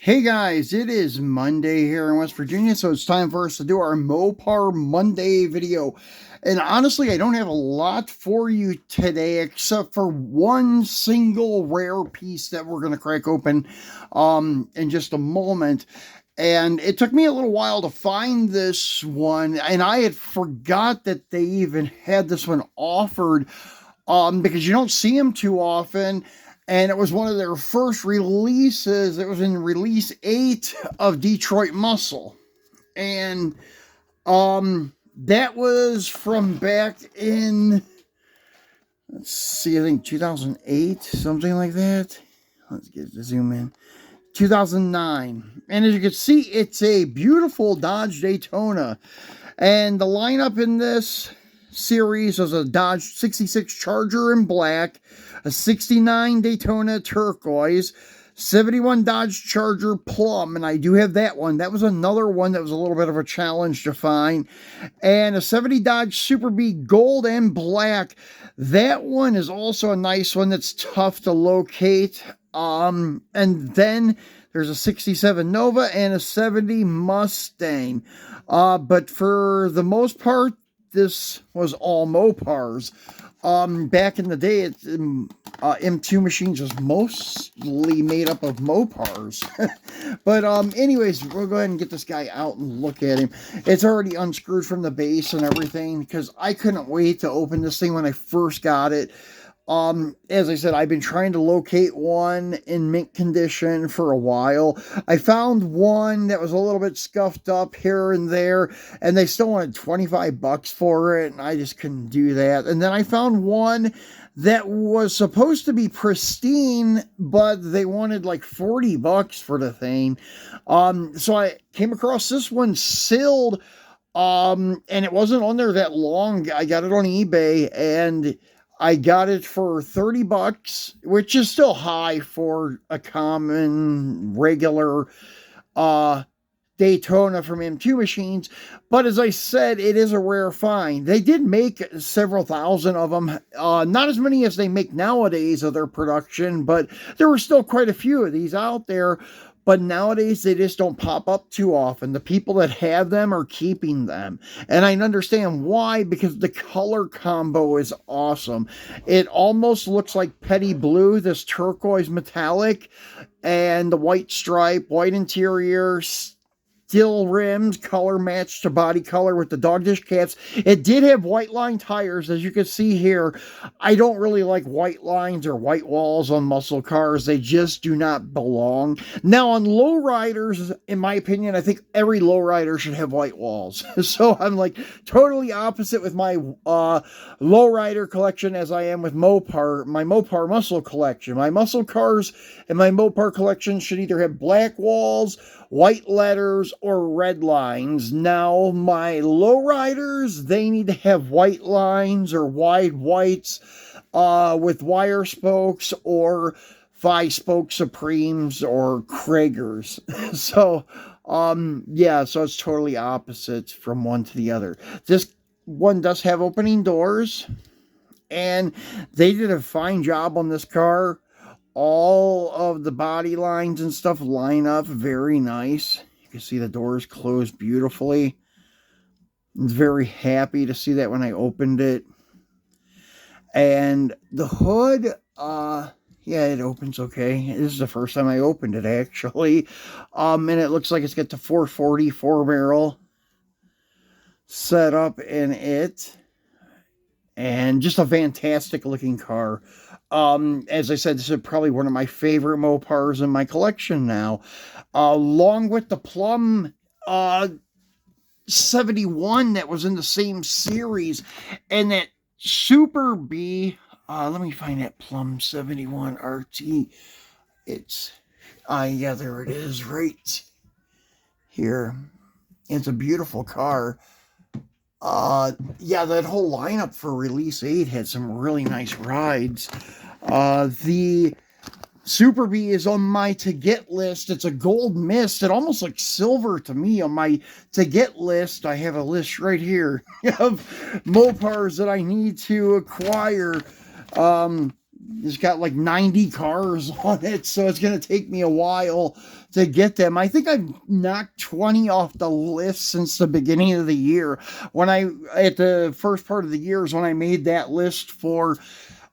Hey guys, it is Monday here in West Virginia, so it's time for us to do our Mopar Monday video. And honestly, I don't have a lot for you today except for one single rare piece that we're going to crack open in just a moment. And it took me a little while to find this one, and I had forgot that they even had this one offered because you don't see them too often. And it was one of their first releases. It was in release 8 of Detroit Muscle. And that was from back in, let's see, I think 2008, something like that. Let's get the zoom in. 2009. And as you can see, it's a beautiful Dodge Daytona. And the lineup in this series was a Dodge 66 Charger in black, a 69 Daytona turquoise, 71 Dodge Charger plum, and I do have that one. That was another one that was a little bit of a challenge to find. And a 70 Dodge Super B gold and black. That one is also a nice one that's tough to locate. And then there's a 67 Nova and a 70 Mustang. But for the most part, this was all Mopars. Back in the day, M2 machines was mostly made up of Mopars. But anyways, we'll go ahead and get this guy out and look at him. It's already unscrewed from the base and everything because I couldn't wait to open this thing when I first got it. As I said, I've been trying to locate one in mint condition for a while. I found one that was a little bit scuffed up here and there, and they still wanted $25 for it, and I just couldn't do that. And then I found one that was supposed to be pristine, but they wanted like $40 for the thing. So I came across this one sealed, and it wasn't on there that long. I got it on eBay, and I got it for $30, which is still high for a common, regular Daytona from M2 machines. But as I said, it is a rare find. They did make several thousand of them. Not as many as they make nowadays of their production, but there were still quite a few of these out there. But nowadays, they just don't pop up too often. The people that have them are keeping them. And I understand why, because the color combo is awesome. It almost looks like Petty Blue, this turquoise metallic, and the white stripe, white interior, steel rims, color matched to body color with the dog dish caps. It did have white line tires, as you can see here. I don't really like white lines or white walls on muscle cars. They just do not belong. Now, on lowriders, in my opinion, I think every lowrider should have white walls. So I'm like totally opposite with my lowrider collection as I am with Mopar, my Mopar muscle collection. My muscle cars and my Mopar collection should either have black walls, white letters, or red lines. Now, my lowriders, they need to have white lines or wide whites with wire spokes or 5-spoke Supremes or Kragers. So, yeah, so it's totally opposite from one to the other. This one does have opening doors, and they did a fine job on this car. All of the body lines and stuff line up very nice. You can see the doors close beautifully. I was very happy to see that when I opened it. And the hood, yeah, it opens okay. This is the first time I opened it, actually. And it looks like it's got the 440 4-barrel set up in it. And just a fantastic looking car. As I said, this is probably one of my favorite Mopars in my collection now. Along with the Plum 71 that was in the same series. And that Super B, let me find that Plum 71 RT. It's, yeah, there it is right here. It's a beautiful car. Yeah, that whole lineup for Release 8 had some really nice rides. The Super B is on my to-get list. It's a gold mist. It almost looks silver to me on my to-get list. I have a list right here of Mopars that I need to acquire. it's got like 90 cars on it, so it's going to take me a while to get them. I think I've knocked 20 off the list since the beginning of the year. At the first part of the year is when I made that list for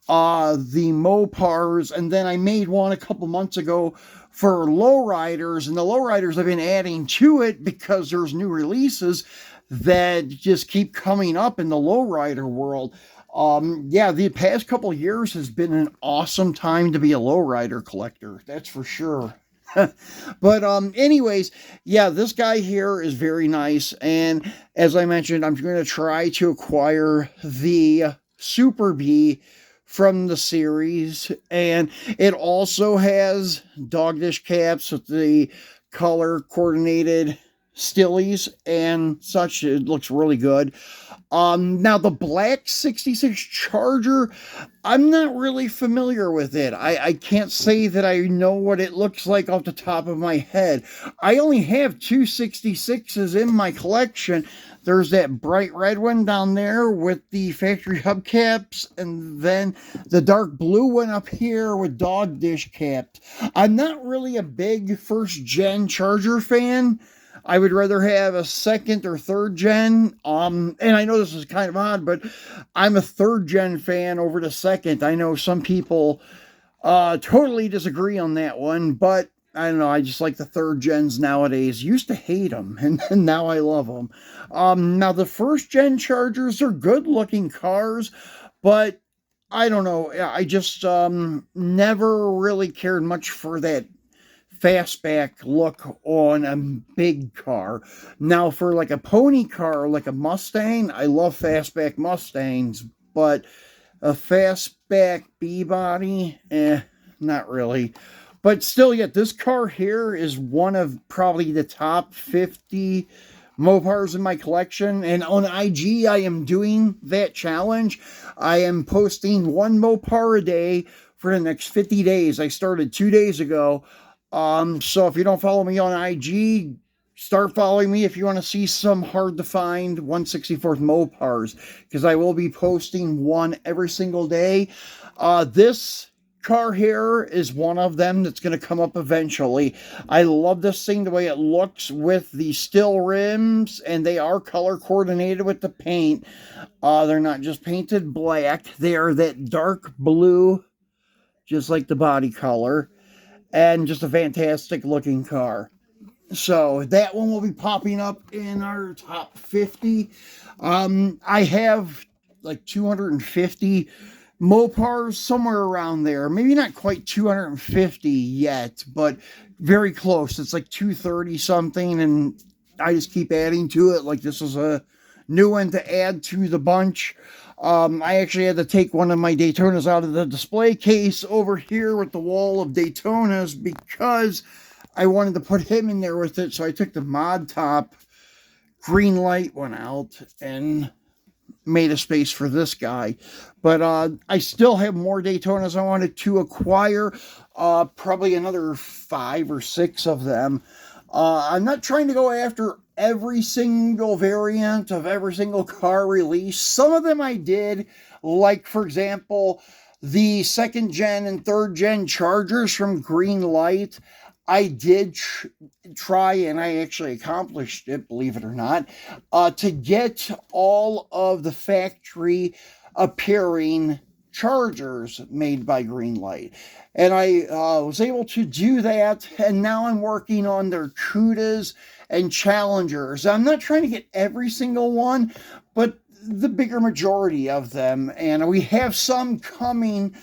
the Mopars, and then I made one a couple months ago for lowriders, and the lowriders I've been adding to it because there's new releases that just keep coming up in the lowrider world. Yeah, the past couple of years has been an awesome time to be a lowrider collector, that's for sure. But anyways, yeah, this guy here is very nice, and as I mentioned, I'm going to try to acquire the Super B from the series, and it also has dog dish caps with the color coordinated stillies and such. It looks really good. Now the black 66 Charger, I'm not really familiar with it. I can't say that I know what it looks like off the top of my head. I only have two 66s in my collection. There's that bright red one down there with the factory hubcaps, and then the dark blue one up here with dog dish caps. I'm not really a big first gen Charger fan. I would rather have a second or third gen. And I know this is kind of odd, but I'm a third gen fan over the second. I know some people totally disagree on that one, but I don't know. I just like the third gens nowadays. Used to hate them, and now I love them. Now the first gen Chargers are good looking cars, but I don't know. I just never really cared much for that fastback look on a big car. Now for like a pony car, like a Mustang, I love fastback Mustangs, but a fastback B-body, not really. But still, yet this car here is one of probably the top 50 Mopars in my collection, and on IG I am doing that challenge. I am posting one Mopar a day for the next 50 days. I started 2 days ago. So if you don't follow me on IG, start following me if you want to see some hard to find 164th Mopars, because I will be posting one every single day. This car here is one of them that's going to come up eventually. I love this thing, the way it looks with the steel rims, and they are color coordinated with the paint. They're not just painted black. They are that dark blue, just like the body color. And just a fantastic looking car. So that one will be popping up in our top 50. I have like 250 Mopars, somewhere around there. Maybe not quite 250 yet, but very close. It's like 230 something, and I just keep adding to it. Like this is a new one to add to the bunch. I actually had to take one of my Daytonas out of the display case over here with the wall of Daytonas because I wanted to put him in there with it. So I took the Mod Top green light one out and made a space for this guy. But I still have more Daytonas I wanted to acquire. Probably another 5 or 6 of them. I'm not trying to go after every single variant of every single car release. Some of them I did, like for example, the second gen and third gen Chargers from Green Light. I did try, and I actually accomplished it, believe it or not, to get all of the factory appearing Chargers made by Green Light. And I was able to do that, and now I'm working on their Cudas and Challengers. I'm not trying to get every single one, but the bigger majority of them. And we have some coming.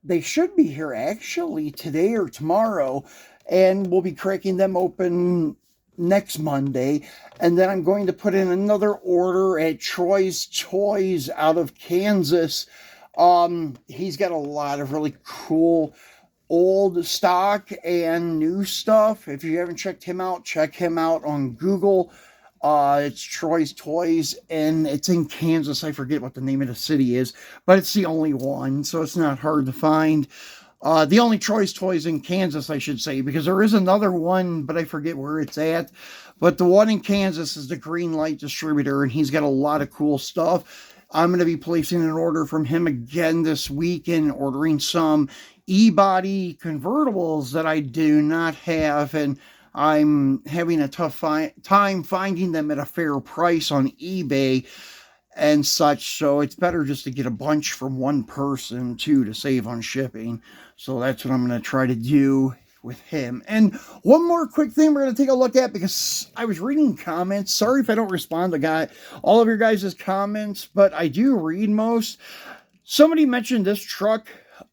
They should be here actually today or tomorrow, and we'll be cracking them open next Monday. And then I'm going to put in another order at Troy's Toys out of Kansas. He's got a lot of really cool old stock and new stuff. If you haven't checked him out, check him out on Google. It's Troy's Toys, and it's in Kansas. I forget what the name of the city is, but it's the only one, so it's not hard to find. The only Troy's Toys in Kansas, I should say, because there is another one, but I forget where it's at. But the one in Kansas is the Green Light distributor, and he's got a lot of cool stuff. I'm going to be placing an order from him again this week and ordering some e-body convertibles that I do not have, and I'm having a tough time finding them at a fair price on eBay and such, so it's better just to get a bunch from one person too to save on shipping. So that's what I'm going to try to do with him. And one more quick thing we're going to take a look at, because I was reading comments. Sorry if I don't respond to all of your guys' comments, but I do read most. Somebody mentioned this truck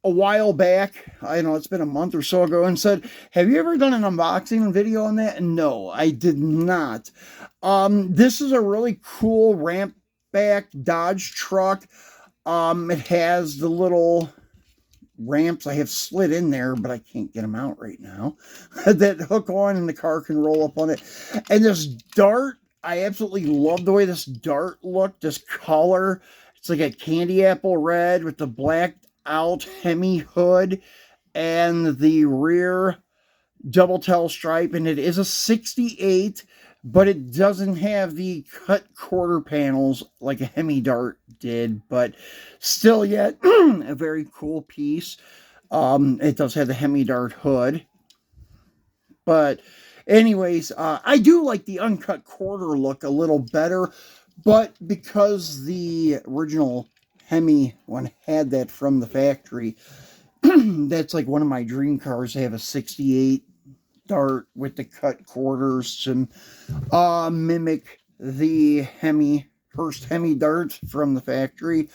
a while back. I know it's been a month or so ago, and said, have you ever done an unboxing video on that? And no, I did not. This is a really cool ramp back Dodge truck. It has the little ramps I have slid in there, but I can't get them out right now, that hook on and the car can roll up on it. And this dart, I absolutely love the way this dart looked, this color. It's like a candy apple red with the blacked out Hemi hood and the rear double tail stripe, and it is a 68, but it doesn't have the cut quarter panels like a Hemi Dart did, but still yet a very cool piece. It does have the Hemi Dart hood, but anyways, I do like the uncut quarter look a little better, but because the original Hemi one had that from the factory, that's like one of my dream cars. I have a 68 Dart with the cut quarters to mimic the first Hemi Dart from the factory.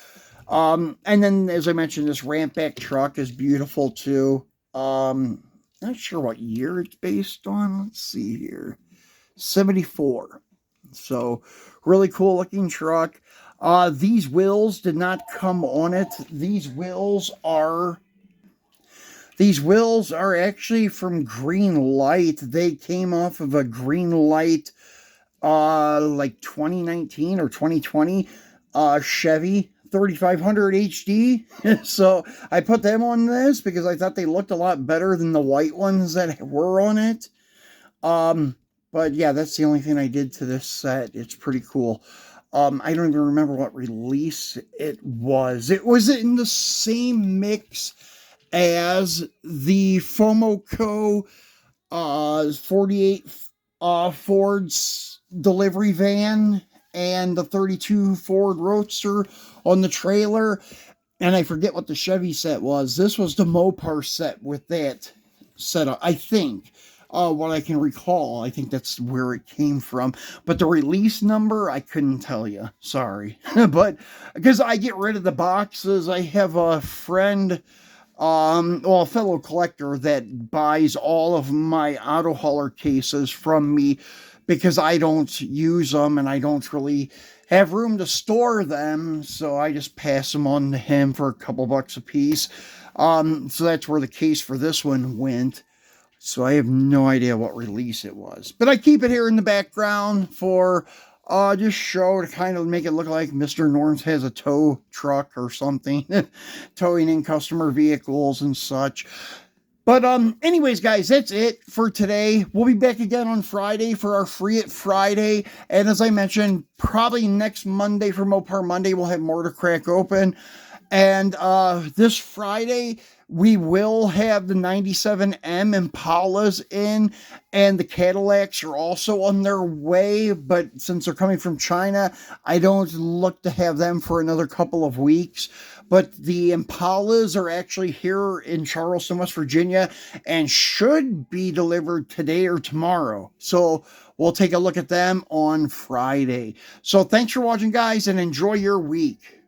And then, as I mentioned, this ramp back truck is beautiful too. Not sure what year it's based on. Let's see here. 74. So, really cool looking truck. These wheels did not come on it. These wheels are actually from Green Light. They came off of a Green Light, like 2019 or 2020 Chevy 3500 HD. So I put them on this because I thought they looked a lot better than the white ones that were on it. But yeah, that's the only thing I did to this set. It's pretty cool. I don't even remember what release it was. It was in the same mix as the Fomoco 48 Ford's delivery van and the 32 Ford Roadster on the trailer. And I forget what the Chevy set was. This was the Mopar set with that setup, I think. What I can recall, I think that's where it came from. But the release number, I couldn't tell you. Sorry. But because I get rid of the boxes, I have a friend, a fellow collector that buys all of my auto hauler cases from me because I don't use them and I don't really have room to store them. So I just pass them on to him for a couple bucks a piece. So that's where the case for this one went. So I have no idea what release it was. But I keep it here in the background for just show to kind of make it look like Mr. Norms has a tow truck or something. Towing in customer vehicles and such. But anyways, guys, that's it for today. We'll be back again on Friday for our Free It Friday. And as I mentioned, probably next Monday for Mopar Monday, we'll have more to crack open. And this Friday, we will have the 97M Impalas in, and the Cadillacs are also on their way, but since they're coming from China, I don't look to have them for another couple of weeks. But the Impalas are actually here in Charleston, West Virginia, and should be delivered today or tomorrow. So we'll take a look at them on Friday. So thanks for watching, guys, and enjoy your week.